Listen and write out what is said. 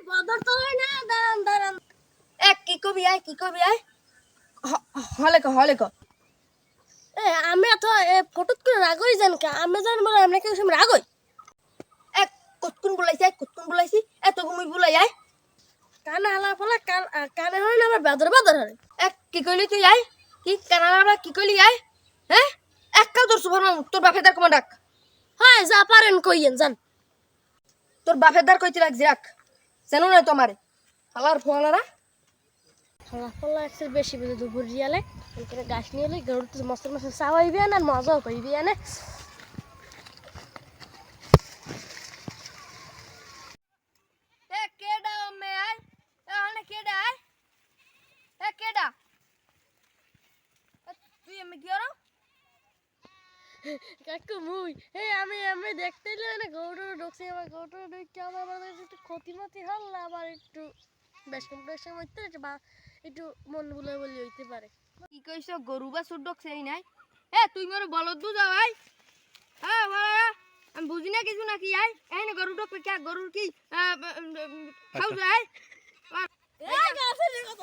বদর তো হয় না, দাঁড়ান দাঁড়ান। কি কবি আয় কি কবি আয় হলে ক আমি এত ফটোত করে রাগই জান কে আমি জান বলে আমরা কেউ সময় রাগই এক কতক্ষণ বলাইছি এত ঘুমি বলাই আয় কানে হালা ফলা কানে হয় না আমার বেদর বেদর হয়। এক কি কইলি তুই আয় কি কানাডা কি কইলি আয় হ্যাঁ এক কাউ তোর সুভার তোর বাপের দার কমা ডাক হয় যা পারেন কইয়েন জান। তোর বাপের দার কইতে রাখ জিরাক জানো না তোমারে হালার ফোয়ালারা হালা ফলা একটু বেশি বেশি দুপুর জিয়ালে করে গাছ নিয়ে এলে গরুতে মস্ত মস্ত চাওয়াইবি না মজাও কইবি না। এ কেডা মে আয় এ হানে কেডা আয় এ কেডা তুই এমে কি আর কাকু মুই আমি দেখতে না গরু ঢুকছে আমার গরু ঢুকে আমার একটু ক্ষতি মতি হল আবার একটু বেশ কম্পিটিশন হইতে একটু মন ভুলে বলি হইতে পারে। কি কইছো গরু বা সুডক সেই নাই এ তুই মোর বলদ দু যাও আয় হ্যাঁ বাবা আমি বুঝি না কিছু নাকি আয় এই না গরু ডক কে গরুর কি খাও যায় এই গাছে রে কত